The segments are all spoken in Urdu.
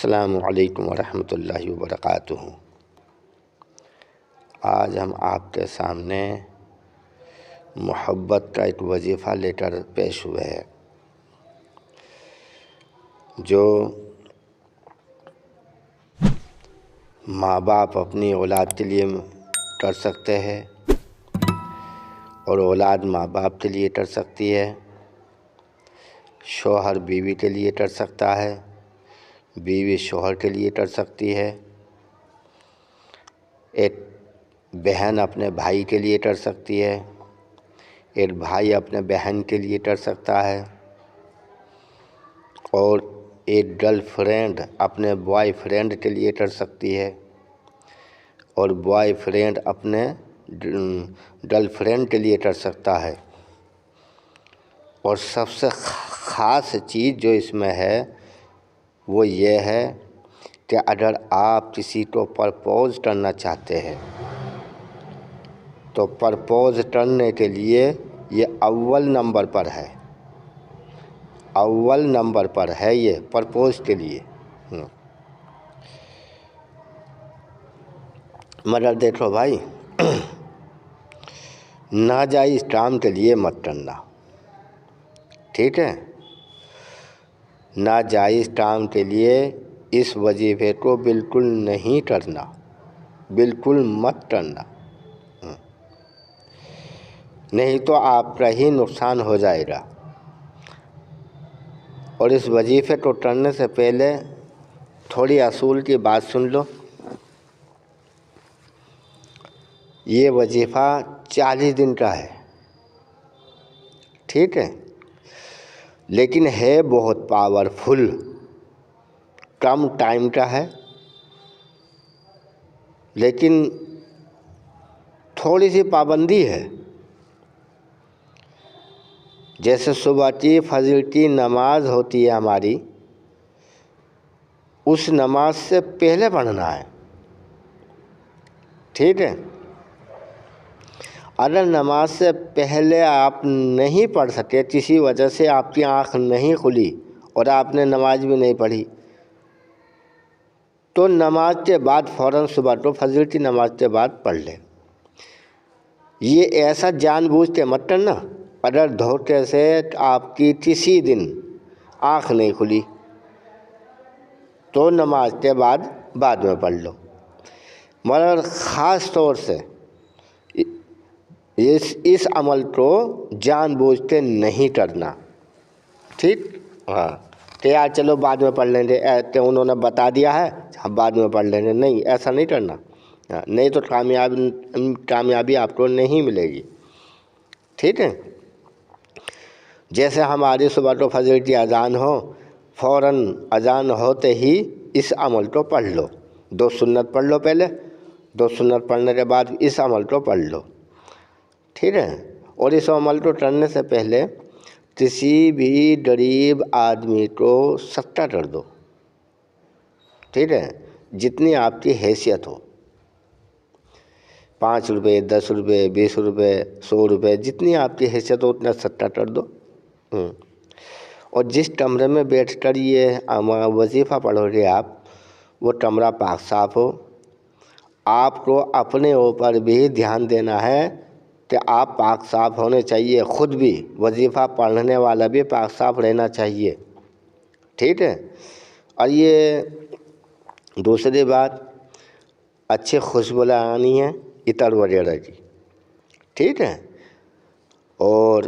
السلام علیکم ورحمۃ اللہ وبرکاتہ۔ آج ہم آپ کے سامنے محبت کا ایک وظیفہ لے کر پیش ہوئے ہیں جو ماں باپ اپنی اولاد کے لیے کر سکتے ہیں اور اولاد ماں باپ کے لیے کر سکتی ہے، شوہر بیوی کے لیے کر سکتا ہے، بیوی شوہر کے لیے کر سکتی ہے، ایک بہن اپنے بھائی کے لیے کر سکتی ہے، ایک بھائی اپنے بہن کے لیے کر سکتا ہے، اور ایک گرل فرینڈ اپنے بوائے فرینڈ کے لیے کر سکتی ہے، اور بوائے فرینڈ اپنے گرل فرینڈ کے لیے کر سکتا ہے۔ اور سب سے خاص چیز جو اس میں ہے وہ یہ ہے کہ اگر آپ کسی کو پرپوز کرنا چاہتے ہیں تو پرپوز کرنے کے لیے یہ اول نمبر پر ہے، اول نمبر پر ہے یہ پرپوز کے لیے۔ مگر دیکھو بھائی، ناجائز کام کے لیے مت کرنا، ٹھیک ہے؟ ناجائز کام کے لیے اس وظیفے کو بالکل نہیں کرنا، بالکل مت کرنا، نہیں تو آپ کا ہی نقصان ہو جائے گا۔ اور اس وظیفے کو کرنے سے پہلے تھوڑی اصول کی بات سن لو۔ یہ وظیفہ 40 دن کا ہے، ٹھیک ہے؟ لیکن ہے بہت پاورفل، کم ٹائم کا ہے، لیکن تھوڑی سی پابندی ہے۔ جیسے صبح کی فجر کی نماز ہوتی ہے ہماری، اس نماز سے پہلے پڑھنا ہے، ٹھیک ہے؟ اگر نماز سے پہلے آپ نہیں پڑھ سکے، کسی وجہ سے آپ کی آنکھ نہیں کھلی اور آپ نے نماز بھی نہیں پڑھی، تو نماز کے بعد فوراً صبح کو فجر کی نماز کے بعد پڑھ لیں۔ یہ ایسا جان بوجھ کے مت کرنا اگر دھوکے سے آپ کی کسی دن آنکھ نہیں کھلی تو نماز کے بعد میں پڑھ لو، مگر خاص طور سے اس عمل کو جان بوجھ کے نہیں کرنا، ٹھیک؟ ہاں کہ یار چلو بعد میں پڑھ لیں گے، تو انہوں نے بتا دیا ہے ہم بعد میں پڑھ لیں گے، نہیں، ایسا نہیں کرنا، نہیں تو کامیابی آپ کو نہیں ملے گی، ٹھیک ہے؟ جیسے ہماری صبح کو فجر کی اذان ہو، فوراً اذان ہوتے ہی اس عمل کو پڑھ لو، 2 سنت پڑھ لو، پہلے 2 سنت پڑھنے کے بعد اس عمل کو پڑھ لو، ٹھیک ہے؟ اور اس عمل کو کرنے سے پہلے کسی بھی غریب آدمی کو صدقہ کر دو، ٹھیک ہے؟ جتنی آپ کی حیثیت ہو، 5 روپے، 10 روپے، 20 روپے، 100 روپے، جتنی آپ کی حیثیت ہو اتنا صدقہ کر دو۔ اور جس کمرے میں بیٹھ کر یہ وظیفہ پڑھو گے آپ، وہ کمرہ پاک صاف ہو۔ آپ کو اپنے اوپر بھی دھیان دینا ہے کہ آپ پاک صاف ہونے چاہیے، خود بھی، وظیفہ پڑھنے والا بھی پاک صاف رہنا چاہیے، ٹھیک ہے؟ اور یہ دوسری بات، اچھی خوشبو لگانی ہے عطر وغیرہ کی، ٹھیک ہے؟ اور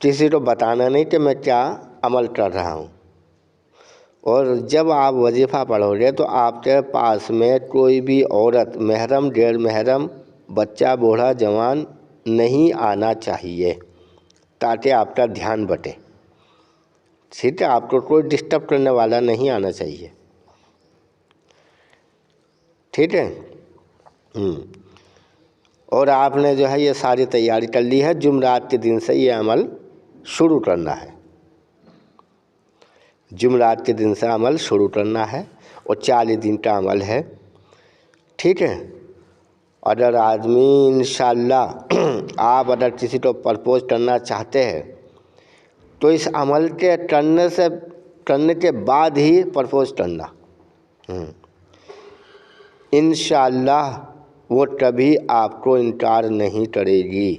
کسی کو بتانا نہیں کہ میں کیا عمل کر رہا ہوں۔ اور جب آپ وظیفہ پڑھو گے تو آپ کے پاس میں کوئی بھی عورت، محرم، غیر محرم، بچہ، بوڑھا، جوان نہیں آنا چاہیے تاکہ آپ کا دھیان بٹے، ٹھیک ہے؟ آپ کو کوئی ڈسٹرب کرنے والا نہیں آنا چاہیے، ٹھیک ہے؟ اور آپ نے جو ہے یہ ساری تیاری کر لی ہے، جمعرات کے دن سے یہ عمل شروع کرنا ہے، جمعرات کے دن سے عمل شروع کرنا ہے، اور 40 دن کا عمل ہے، ٹھیک ہے؟ اگر آدمی انشاءاللہ آپ اگر کسی کو پرپوز کرنا چاہتے ہیں تو اس عمل کے کرنے کے بعد ہی پرپوز کرنا، انشاءاللہ وہ کبھی آپ کو انکار نہیں کرے گی،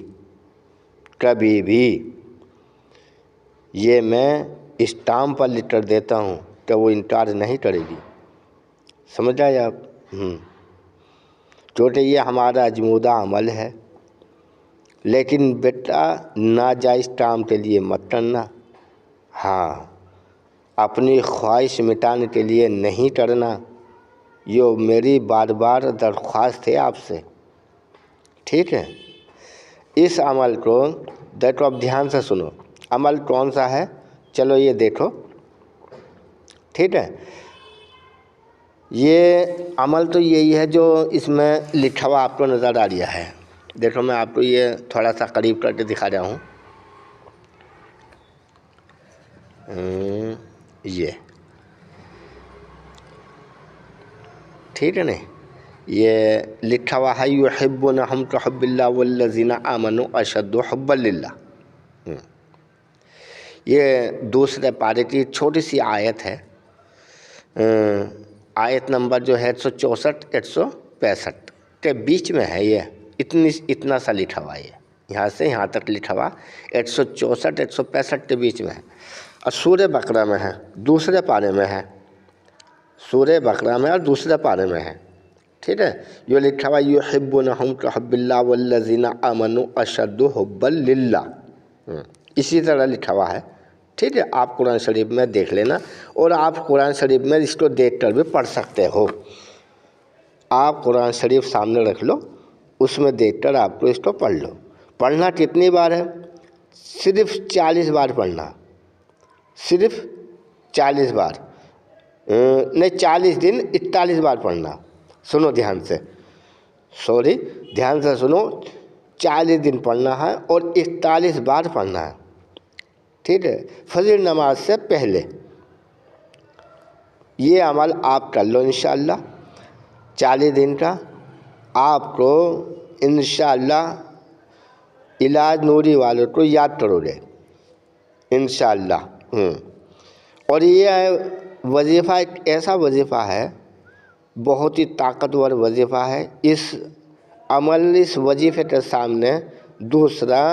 کبھی بھی۔ یہ میں اسٹامپ پر لکھ کر دیتا ہوں کہ وہ انکار نہیں کرے گی، سمجھ آئے آپ؟ کیونکہ یہ ہمارا اجمودہ عمل ہے۔ لیکن بیٹا ناجائز کام کے لیے مت کرنا، ہاں اپنی خواہش مٹانے کے لیے نہیں کرنا، یہ میری بار بار درخواست ہے آپ سے، ٹھیک ہے؟ اس عمل کو دیکھو، اب دھیان سے سنو، عمل کون سا ہے؟ چلو یہ دیکھو، ٹھیک ہے؟ یہ عمل تو یہی ہے جو اس میں لکھا ہوا آپ کو نظر آ رہا ہے۔ دیکھو میں آپ کو یہ تھوڑا سا قریب کر کے دکھا رہا ہوں، یہ ٹھیک ہے نا؟ یہ لکھا ہوا ہے یحبونہم کحب اللہ والذین آمنوا اشد حبا للہ۔ یہ دوسرے پارے کی چھوٹی سی آیت ہے، آیت نمبر جو ہے 164 165 کے بیچ میں ہے۔ یہ اتنا سا لکھا ہوا ہے، یہاں سے یہاں تک لکھا ہوا 164 165 کے بیچ میں ہے، اور سورہ بقرہ میں ہے، دوسرے پارے میں ہے، سورہ بقرہ میں اور دوسرے پارے میں ہے، ٹھیک ہے؟ یہ لکھا ہوا یحبونہم کحب اللہ والذین آمنوا اشد حبا للہ، اسی طرح لکھا ہوا ہے، ٹھیک ہے؟ آپ قرآن شریف میں دیکھ لینا، اور آپ قرآن شریف میں اس کو دیکھ کر بھی پڑھ سکتے ہو۔ آپ قرآن شریف سامنے رکھ لو، اس میں دیکھ کر آپ کو اس کو پڑھ لو۔ پڑھنا کتنی بار ہے؟ صرف 40 بار پڑھنا، صرف 40 بار نہیں، 40 دن 41 بار پڑھنا۔ سنو دھیان سے، دھیان سے سنو، 40 دن پڑھنا ہے اور 41 بار پڑھنا ہے، ٹھیک ہے؟ فجر نماز سے پہلے یہ عمل آپ کر لو انشاءاللہ، 40 دن کا آپ کو انشاءاللہ علاج نوری والوں کو یاد کرو گے انشاءاللہ۔ اور یہ وظیفہ ایک ایسا وظیفہ ہے، بہت ہی طاقتور وظیفہ ہے۔ اس عمل، اس وظیفے کے سامنے دوسرا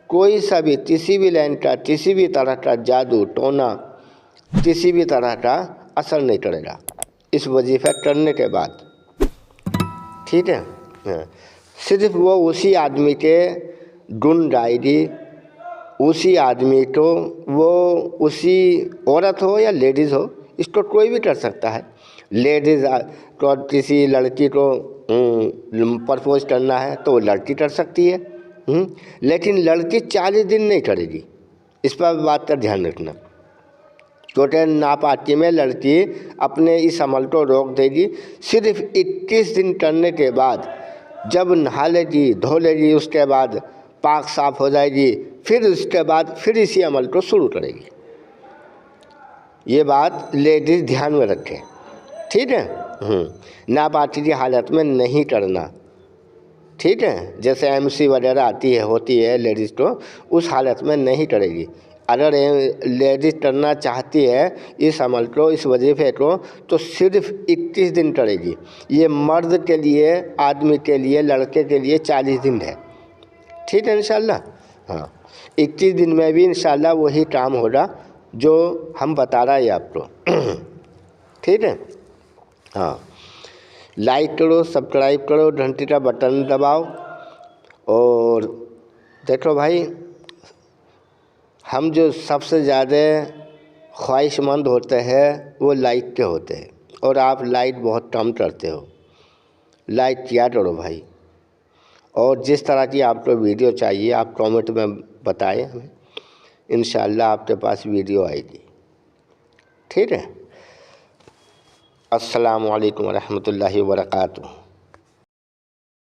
کوئی سا بھی کسی بھی لائن کا، کسی بھی طرح کا جادو ٹونا، کسی بھی طرح کا اثر نہیں کرے گا اس وظیفہ کرنے کے بعد، ٹھیک ہے؟ صرف وہ اسی آدمی کے گن گائے گی، اسی آدمی کو، وہ اسی عورت ہو یا لیڈیز ہو، اس کو کوئی بھی کر سکتا ہے۔ لیڈیز کو کسی لڑکی کو پرپوز کرنا ہے تو وہ لڑکی کر سکتی ہے، لیکن لڑکی 40 دن نہیں کرے گی، اس پر بات کا دھیان رکھنا۔ کیونکہ ناپاکی میں لڑکی اپنے اس عمل کو روک دے گی، صرف 21 دن کرنے کے بعد جب نہا لے گی، دھو لے گی، اس کے بعد پاک صاف ہو جائے گی، پھر اس کے بعد پھر اسی عمل کو شروع کرے گی۔ یہ بات لیڈیز دھیان میں رکھیں، ٹھیک ہے؟ ناپاکی کی حالت میں نہیں کرنا، ٹھیک ہے؟ جیسے MC وغیرہ آتی ہے، ہوتی ہے لیڈیز کو، اس حالت میں نہیں کرے گی۔ اگر لیڈیز کرنا چاہتی ہے اس عمل کو، اس وظیفے کو، تو صرف 21 دن کرے گی۔ یہ مرد کے لیے، آدمی کے لیے، لڑکے کے لیے 40 دن ہے، ٹھیک ہے انشاءاللہ؟ ہاں 21 دن میں بھی انشاءاللہ وہی کام ہوگا جو ہم بتا رہا ہے آپ کو، ٹھیک ہے؟ ہاں لائک کرو، سبسکرائب کرو، گھنٹی کا بٹن دباؤ، اور دیکھو بھائی، ہم جو سب سے زیادہ خواہش مند ہوتے ہیں وہ لائک کے ہوتے ہیں، اور آپ لائک بہت کم کرتے ہو۔ لائک کیا کرو بھائی، اور جس طرح کی آپ کو ویڈیو چاہیے آپ کامنٹ میں بتائیں ہمیں، انشاءاللہ آپ کے پاس ویڈیو آئے گی، ٹھیک ہے؟ السلام علیکم ورحمۃ اللہ وبرکاتہ۔